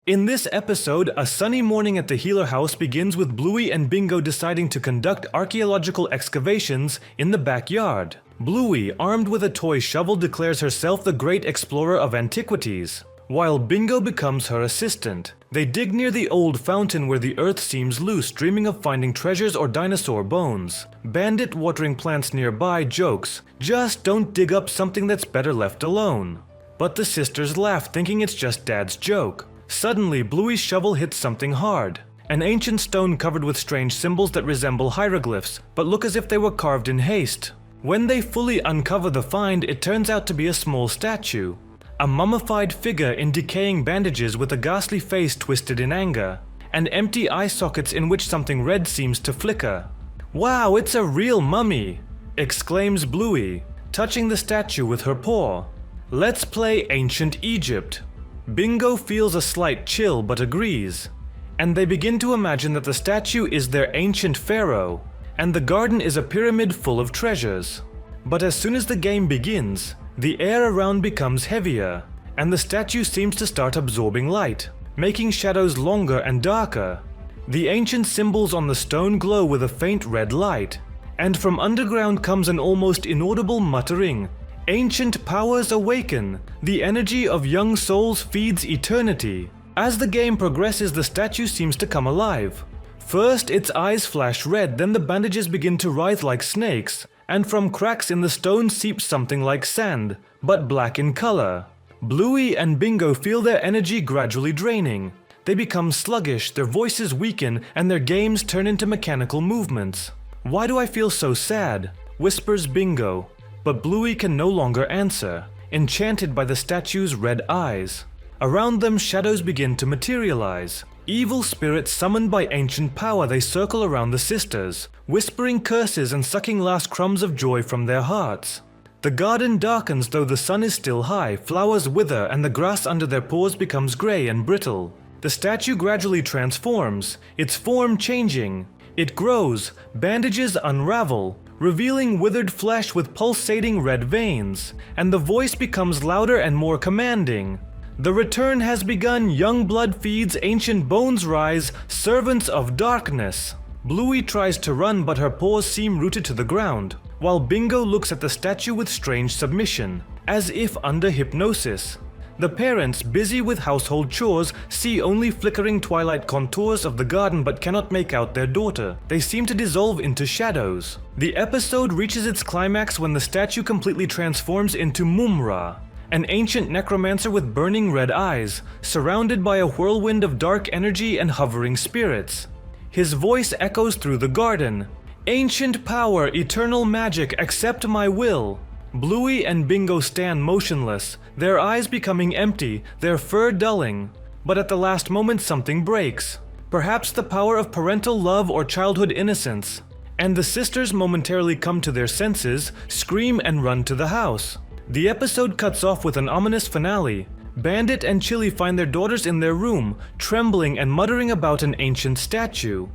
In this episode, a sunny morning at the Healer House begins with Bluey and Bingo deciding to conduct archaeological excavations in the backyard. Bluey, armed with a toy shovel, declares herself the great explorer of antiquities, while Bingo becomes her assistant. They dig near the old fountain where the earth seems loose, dreaming of finding treasures or dinosaur bones. Bandit, watering plants nearby, jokes, "Just don't dig up something that's better left alone." But the sisters laugh, thinking it's just Dad's joke. Suddenly, Bluey's shovel hits something hard. An ancient stone covered with strange symbols that resemble hieroglyphs, but look as if they were carved in haste. When they fully uncover the find, it turns out to be a small statue. A mummified figure in decaying bandages with a ghastly face twisted in anger, and empty eye sockets in which something red seems to flicker. "Wow, it's a real mummy!" exclaims Bluey, touching the statue with her paw. "Let's play Ancient Egypt." Bingo feels a slight chill but agrees, and they begin to imagine that the statue is their ancient pharaoh, and the garden is a pyramid full of treasures. But as soon as the game begins, the air around becomes heavier, and the statue seems to start absorbing light, making shadows longer and darker. The ancient symbols on the stone glow with a faint red light, and from underground comes an almost inaudible muttering. "Ancient powers awaken. The energy of young souls feeds eternity." As the game progresses, the statue seems to come alive. First, its eyes flash red, then the bandages begin to writhe like snakes, and from cracks in the stone seeps something like sand, but black in color. Bluey and Bingo feel their energy gradually draining. They become sluggish, their voices weaken, and their games turn into mechanical movements. "Why do I feel so sad?" whispers Bingo. But Bluey can no longer answer, enchanted by the statue's red eyes. Around them, shadows begin to materialize. Evil spirits summoned by ancient power, they circle around the sisters, whispering curses and sucking last crumbs of joy from their hearts. The garden darkens though the sun is still high, flowers wither, and the grass under their paws becomes gray and brittle. The statue gradually transforms, its form changing. It grows, bandages unravel, revealing withered flesh with pulsating red veins, and the voice becomes louder and more commanding. "The return has begun, young blood feeds, ancient bones rise, servants of darkness." Bluey tries to run, but her paws seem rooted to the ground, while Bingo looks at the statue with strange submission, as if under hypnosis. The parents, busy with household chores, see only flickering twilight contours of the garden but cannot make out their daughter. They seem to dissolve into shadows. The episode reaches its climax when the statue completely transforms into Mumra, an ancient necromancer with burning red eyes, surrounded by a whirlwind of dark energy and hovering spirits. His voice echoes through the garden. "Ancient power, eternal magic, accept my will." Bluey and Bingo stand motionless, their eyes becoming empty, their fur dulling. But at the last moment something breaks. Perhaps the power of parental love or childhood innocence. And the sisters momentarily come to their senses, scream and run to the house. The episode cuts off with an ominous finale. Bandit and Chili find their daughters in their room, trembling and muttering about an ancient statue.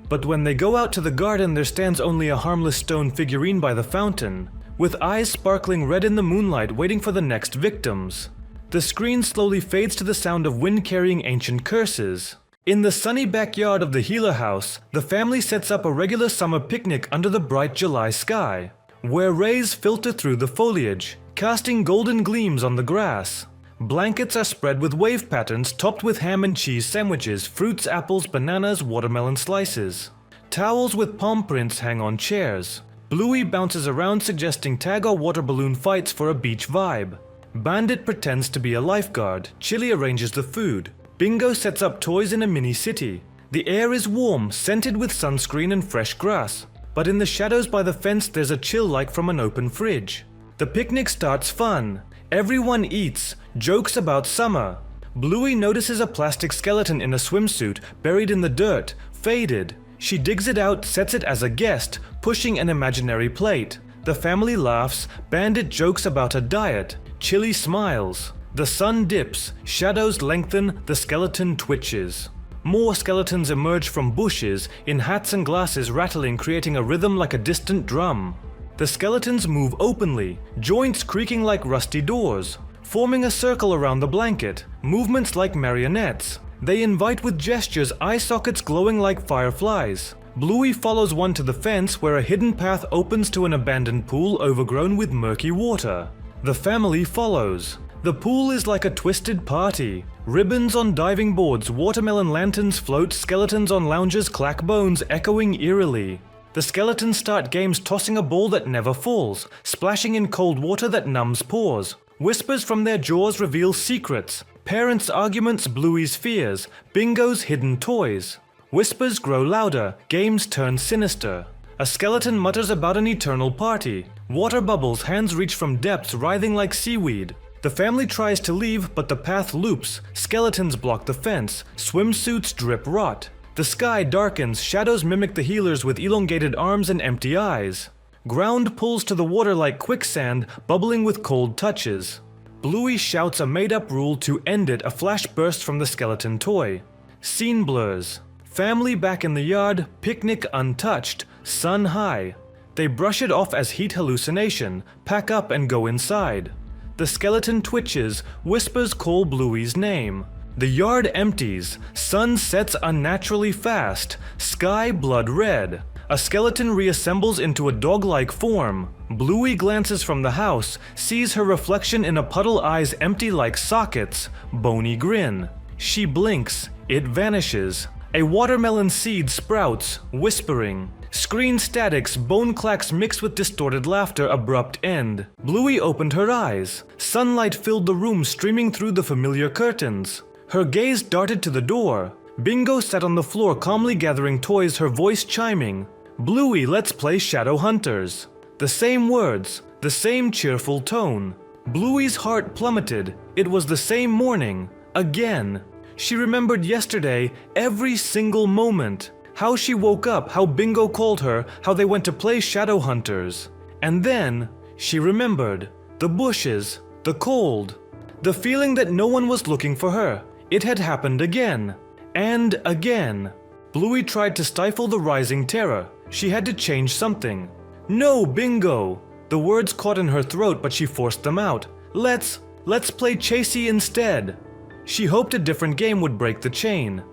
But when they go out to the garden, there stands only a harmless stone figurine by the fountain, with eyes sparkling red in the moonlight, waiting for the next victims. The screen slowly fades to the sound of wind carrying ancient curses. In the sunny backyard of the Healer House, the family sets up a regular summer picnic under the bright July sky, where rays filter through the foliage, casting golden gleams on the grass. Blankets are spread with wave patterns topped with ham and cheese sandwiches, fruits, apples, bananas, watermelon slices. Towels with palm prints hang on chairs. Bluey bounces around suggesting tag or water balloon fights for a beach vibe. Bandit pretends to be a lifeguard. Chili arranges the food. Bingo sets up toys in a mini city. The air is warm, scented with sunscreen and fresh grass. But in the shadows by the fence there's a chill like from an open fridge. The picnic starts fun. Everyone eats, jokes about summer. Bluey notices a plastic skeleton in a swimsuit buried in the dirt, faded. She digs it out, sets it as a guest, pushing an imaginary plate. The family laughs, Bandit jokes about a diet, Chili smiles. The sun dips, shadows lengthen, the skeleton twitches. More skeletons emerge from bushes, in hats and glasses rattling, creating a rhythm like a distant drum. The skeletons move openly, joints creaking like rusty doors, forming a circle around the blanket, movements like marionettes. They invite with gestures, eye sockets glowing like fireflies. Bluey follows one to the fence where a hidden path opens to an abandoned pool overgrown with murky water. The family follows. The pool is like a twisted party. Ribbons on diving boards, watermelon lanterns float, skeletons on lounges clack bones echoing eerily. The skeletons start games tossing a ball that never falls, splashing in cold water that numbs pores. Whispers from their jaws reveal secrets. Parents' arguments, Bluey's fears, Bingo's hidden toys. Whispers grow louder, games turn sinister. A skeleton mutters about an eternal party. Water bubbles, hands reach from depths writhing like seaweed. The family tries to leave, but the path loops. Skeletons block the fence. Swimsuits drip rot. The sky darkens, shadows mimic the healers with elongated arms and empty eyes. Ground pulls to the water like quicksand, bubbling with cold touches. Bluey shouts a made-up rule to end it, a flash bursts from the skeleton toy. Scene blurs. Family back in the yard, picnic untouched, sun high. They brush it off as heat hallucination, pack up and go inside. The skeleton twitches, whispers call Bluey's name. The yard empties, sun sets unnaturally fast, sky blood red. A skeleton reassembles into a dog-like form. Bluey glances from the house, sees her reflection in a puddle, eyes empty like sockets, bony grin. She blinks, it vanishes. A watermelon seed sprouts, whispering. Screen statics, bone clacks mixed with distorted laughter, abrupt end. Bluey opened her eyes. Sunlight filled the room, streaming through the familiar curtains. Her gaze darted to the door. Bingo sat on the floor, calmly gathering toys, her voice chiming. Bluey, let's play Shadow Hunters. The same words, the same cheerful tone. Bluey's heart plummeted. It was the same morning. Again. She remembered yesterday, every single moment. How she woke up, how Bingo called her, how they went to play Shadow Hunters. And then, she remembered. The bushes, the cold. The feeling that no one was looking for her. It had happened again. And again. Bluey tried to stifle the rising terror. She had to change something. No, Bingo! The words caught in her throat, but she forced them out. Let's play Chasey instead. She hoped a different game would break the chain.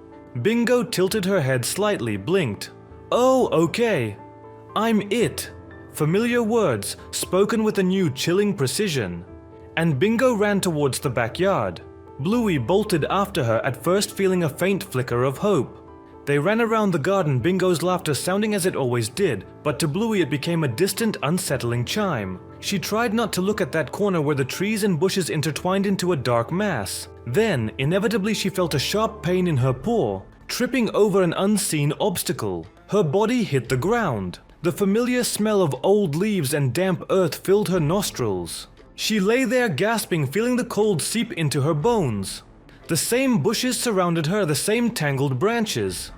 Bingo tilted her head slightly, blinked. Oh, okay. I'm it. Familiar words, spoken with a new chilling precision. And Bingo ran towards the backyard. Bluey bolted after her, at first feeling a faint flicker of hope. They ran around the garden, Bingo's laughter sounding as it always did, but to Bluey it became a distant, unsettling chime. She tried not to look at that corner where the trees and bushes intertwined into a dark mass. Then, inevitably she felt a sharp pain in her paw, tripping over an unseen obstacle. Her body hit the ground. The familiar smell of old leaves and damp earth filled her nostrils. She lay there gasping, feeling the cold seep into her bones. The same bushes surrounded her, the same tangled branches.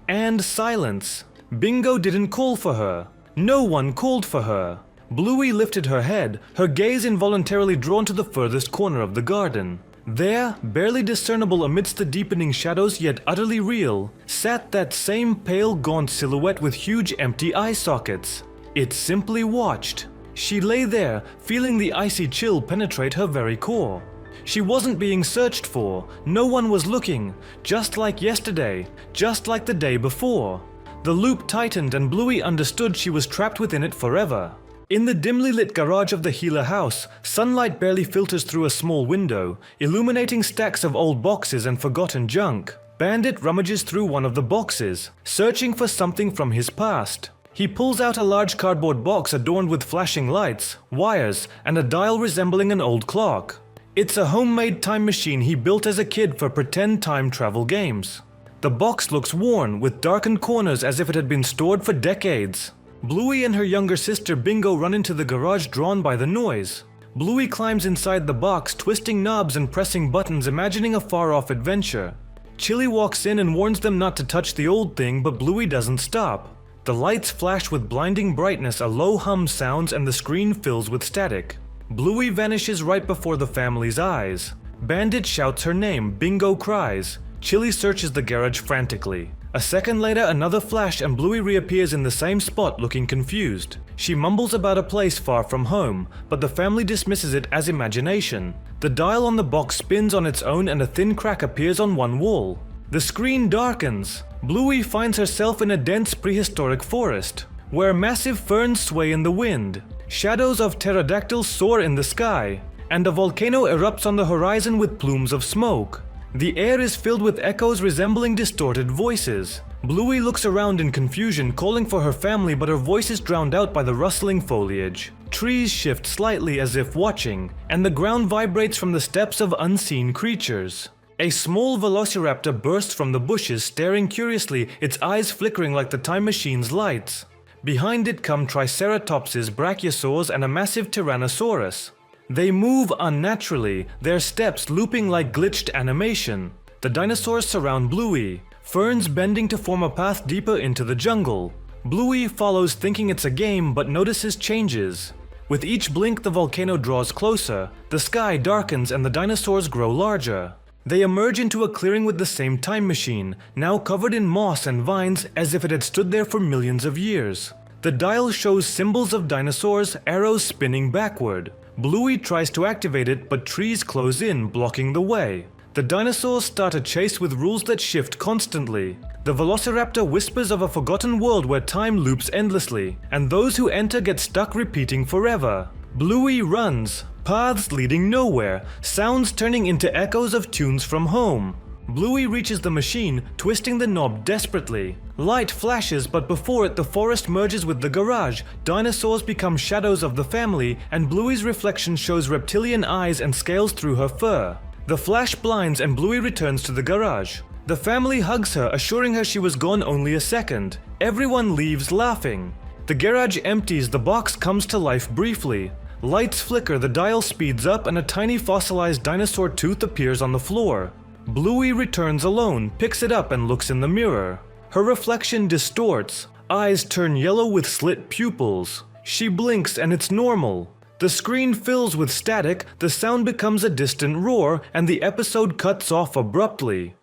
And silence. Bingo didn't call for her. No one called for her. Bluey lifted her head, her gaze involuntarily drawn to the furthest corner of the garden. There, barely discernible amidst the deepening shadows yet utterly real, sat that same pale, gaunt silhouette with huge empty eye sockets. It simply watched. She lay there, feeling the icy chill penetrate her very core. She wasn't being searched for, no one was looking, just like yesterday, just like the day before. The loop tightened and Bluey understood she was trapped within it forever. In the dimly lit garage of the healer house, sunlight barely filters through a small window, illuminating stacks of old boxes and forgotten junk. Bandit rummages through one of the boxes, searching for something from his past. He pulls out a large cardboard box adorned with flashing lights, wires, and a dial resembling an old clock. It's a homemade time machine he built as a kid for pretend time travel games. The box looks worn, with darkened corners as if it had been stored for decades. Bluey and her younger sister Bingo run into the garage, drawn by the noise. Bluey climbs inside the box, twisting knobs and pressing buttons, imagining a far-off adventure. Chili walks in and warns them not to touch the old thing, but Bluey doesn't stop. The lights flash with blinding brightness, a low hum sounds, and the screen fills with static. Bluey vanishes right before the family's eyes. Bandit shouts her name, Bingo cries. Chili searches the garage frantically. A second later, another flash and Bluey reappears in the same spot, looking confused. She mumbles about a place far from home, but the family dismisses it as imagination. The dial on the box spins on its own and a thin crack appears on one wall. The screen darkens. Bluey finds herself in a dense prehistoric forest, where massive ferns sway in the wind. Shadows of pterodactyls soar in the sky, and a volcano erupts on the horizon with plumes of smoke. The air is filled with echoes resembling distorted voices. Bluey looks around in confusion, calling for her family, but her voice is drowned out by the rustling foliage. Trees shift slightly as if watching, and the ground vibrates from the steps of unseen creatures. A small velociraptor bursts from the bushes, staring curiously, its eyes flickering like the time machine's lights. Behind it come triceratopses, brachiosaurs, and a massive tyrannosaurus. They move unnaturally, their steps looping like glitched animation. The dinosaurs surround Bluey, ferns bending to form a path deeper into the jungle. Bluey follows, thinking it's a game, but notices changes. With each blink, the volcano draws closer, the sky darkens, and the dinosaurs grow larger. They emerge into a clearing with the same time machine, now covered in moss and vines as if it had stood there for millions of years. The dial shows symbols of dinosaurs, arrows spinning backward. Bluey tries to activate it, but trees close in, blocking the way. The dinosaurs start a chase with rules that shift constantly. The velociraptor whispers of a forgotten world where time loops endlessly, and those who enter get stuck repeating forever. Bluey runs, paths leading nowhere, sounds turning into echoes of tunes from home. Bluey reaches the machine, twisting the knob desperately. Light flashes, but before it the forest merges with the garage. Dinosaurs become shadows of the family, and Bluey's reflection shows reptilian eyes and scales through her fur. The flash blinds and Bluey returns to the garage. The family hugs her, assuring her she was gone only a second. Everyone leaves laughing. The garage empties, the box comes to life briefly. Lights flicker, the dial speeds up, and a tiny fossilized dinosaur tooth appears on the floor. Bluey returns alone, picks it up, and looks in the mirror. Her reflection distorts. Eyes turn yellow with slit pupils. She blinks and it's normal. The screen fills with static, the sound becomes a distant roar, and the episode cuts off abruptly.